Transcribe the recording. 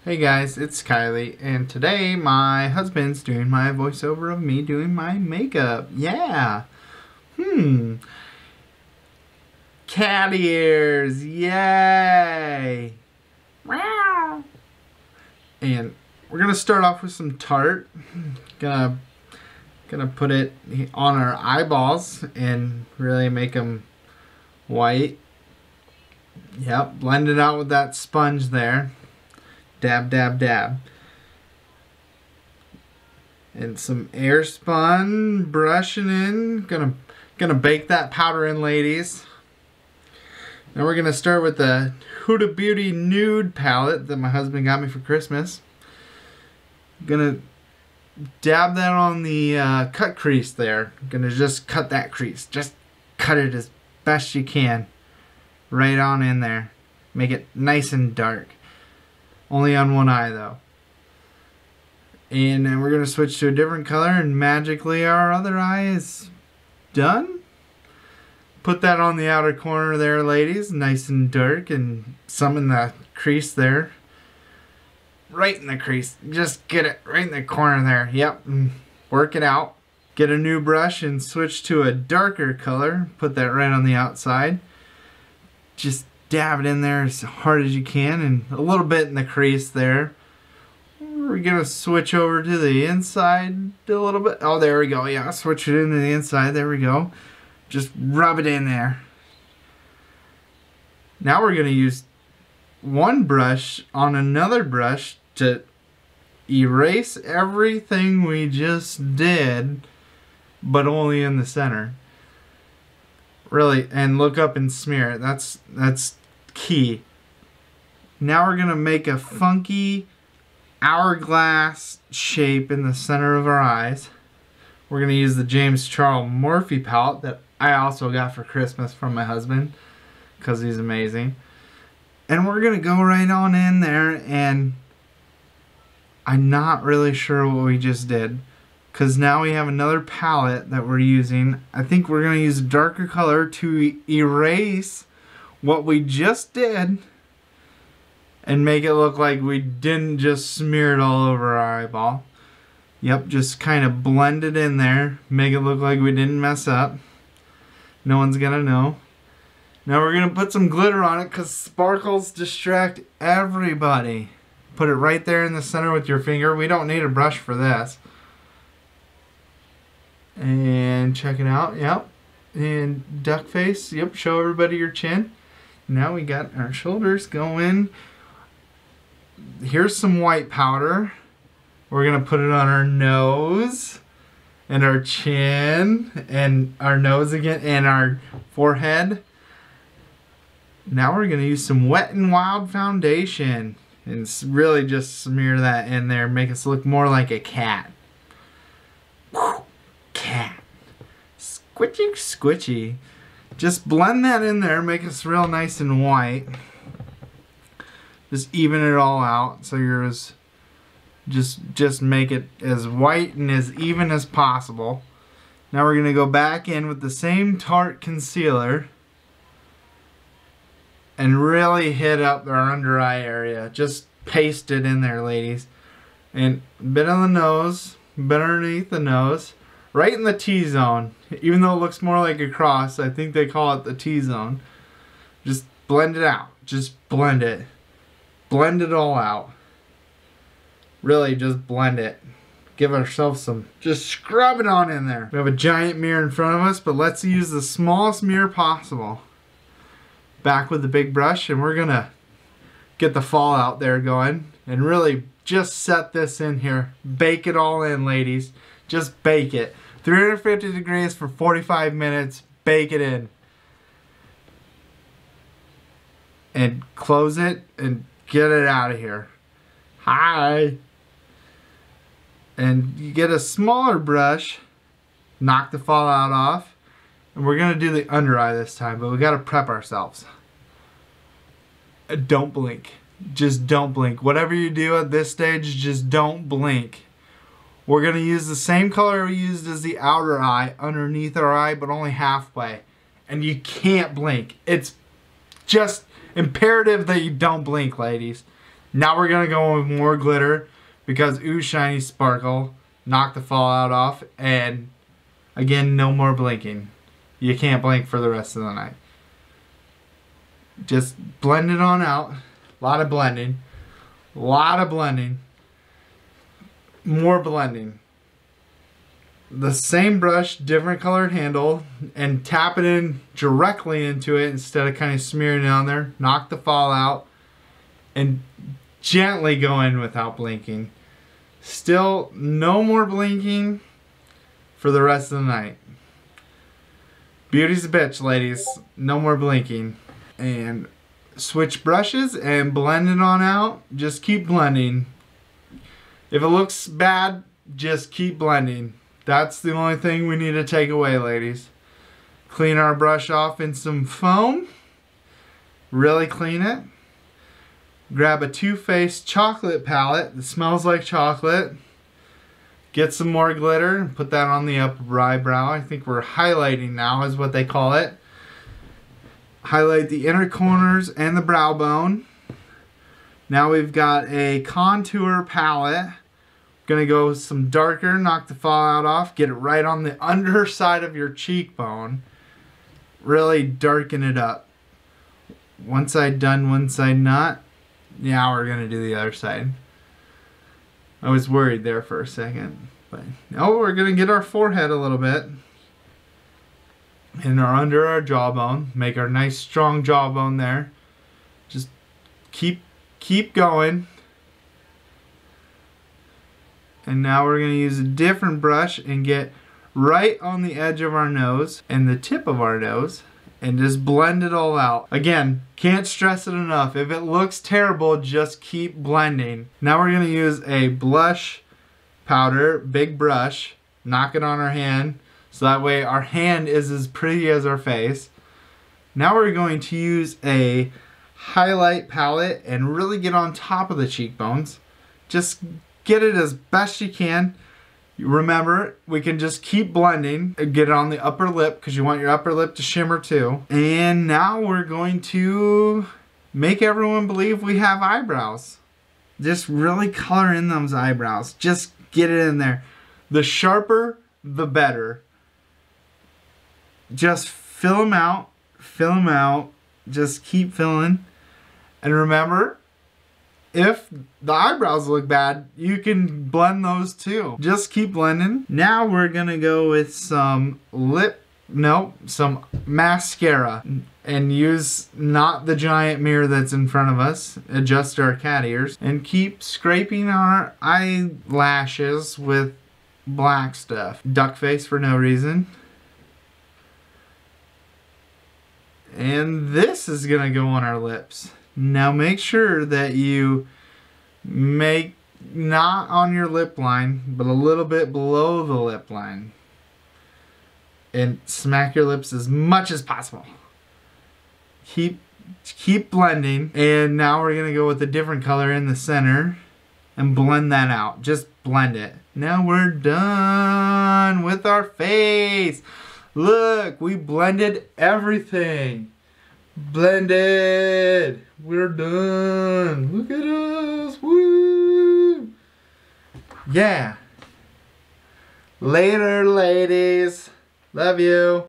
Hey guys, it's Kylie, and today my husband's doing my voiceover of me doing my makeup. Yeah! Cat ears! Yay! Meow! And we're gonna start off with some Tarte. Gonna put it on our eyeballs and really make them white. Yep, blend it out with that sponge there. Dab, dab, dab. And some Airspun brushing in. Gonna bake that powder in, ladies. Now we're gonna start with the Huda Beauty Nude palette that my husband got me for Christmas. Gonna dab that on the cut crease there. Gonna just cut that crease. Just cut it as best you can. Right on in there. Make it nice and dark. Only on one eye though. And then we're going to switch to a different color and magically our other eye is done. Put that on the outer corner there, ladies. Nice and dark, and some in the crease there. Right in the crease. Just get it right in the corner there. Yep. Work it out. Get a new brush and switch to a darker color. Put that right on the outside. Just dab it in there as hard as you can, and a little bit in the crease there. We're gonna switch over to the inside a little bit. Oh, there we go. Yeah, switch it into the inside. There we go. Just rub it in there. Now we're gonna use one brush on another brush to erase everything we just did, but only in the center. Really, and look up and smear it. That's key. Now we're gonna make a funky hourglass shape in the center of our eyes. We're gonna use the James Charles Morphe palette that I also got for Christmas from my husband because he's amazing. And we're gonna go right on in there, and I'm not really sure what we just did, because now we have another palette that we're using. I think we're going to use a darker color to erase what we just did and make it look like we didn't just smear it all over our eyeball. Yep, just kind of blend it in there. Make it look like we didn't mess up. No one's going to know. Now we're going to put some glitter on it because sparkles distract everybody. Put it right there in the center with your finger. We don't need a brush for this. And check it out. Yep. And duck face. Yep. Show everybody your chin. Now we got our shoulders going. Here's some white powder. We're going to put it on our nose and our chin and our nose again and our forehead. Now we're going to use some Wet n Wild foundation and really just smear that in there. Make us look more like a cat. Cat. Squitchy, squitchy. Just blend that in there, make us real nice and white. Just even it all out so you're as just make it as white and as even as possible. Now we're gonna go back in with the same Tarte concealer and really hit up our under eye area. Just paste it in there, ladies. And a bit on the nose, a bit underneath the nose. Right in the T-zone. Even though it looks more like a cross, I think they call it the T-zone. Just blend it out. Just blend it. Blend it all out. Really just blend it. Give ourselves some, just scrub it on in there. We have a giant mirror in front of us, but let's use the smallest mirror possible. Back with the big brush, and we're gonna get the fallout there going. And really just set this in here. Bake it all in, ladies. Just bake it. 350 degrees for 45 minutes. Bake it in. And close it and get it out of here. Hi. And you get a smaller brush. Knock the fallout off. And we're going to do the under eye this time. But we got to prep ourselves. Don't blink. Just don't blink. Whatever you do at this stage, just don't blink. We're going to use the same color we used as the outer eye underneath our eye, but only halfway. And you can't blink. It's just imperative that you don't blink, ladies. Now we're gonna go with more glitter because Ooh Shiny Sparkle knocked the fallout off, and again, no more blinking. You can't blink for the rest of the night. Just blend it on out. A lot of blending. A lot of blending. More blending. The same brush, different colored handle, and tap it in directly into it instead of kind of smearing it on there. Knock the fallout and gently go in without blinking. Still no more blinking for the rest of the night. Beauty's a bitch, ladies. No more blinking. And switch brushes and blend it on out. Just keep blending. If it looks bad, just keep blending. That's the only thing we need to take away, ladies. Clean our brush off in some foam. Really clean it. Grab a Too Faced chocolate palette that smells like chocolate. Get some more glitter and put that on the upper eyebrow. I think we're highlighting now is what they call it. Highlight the inner corners and the brow bone. Now we've got a contour palette. Gonna go with some darker, knock the fallout off, get it right on the underside of your cheekbone. Really darken it up. One side done, one side not. Now we're gonna do the other side. I was worried there for a second. But now we're gonna get our forehead a little bit. And under our jawbone. Make our nice strong jawbone there. Just keep going. And now we're going to use a different brush and get right on the edge of our nose and the tip of our nose and just blend it all out. Again, can't stress it enough. If it looks terrible, just keep blending. Now we're going to use a blush powder, big brush, knock it on our hand so that way our hand is as pretty as our face. Now we're going to use a highlight palette and really get on top of the cheekbones. Just get it as best you can. Remember, we can just keep blending and get it on the upper lip because you want your upper lip to shimmer too. And now we're going to make everyone believe we have eyebrows. Just really color in those eyebrows. Just get it in there. The sharper, the better. Just fill them out. Fill them out. Just keep filling. And remember, if the eyebrows look bad, you can blend those too. Just keep blending. Now we're gonna go with some some mascara. And use not the giant mirror that's in front of us. Adjust our cat ears. And keep scraping our eyelashes with black stuff. Duck face for no reason. And this is gonna go on our lips. Now make sure that you make not on your lip line, but a little bit below the lip line. And smack your lips as much as possible. Keep blending. And now we're gonna go with a different color in the center and blend that out. Just blend it. Now we're done with our face. Look, we blended everything. Blended. We're done. Look at us. Woo. Yeah. Later, ladies. Love you.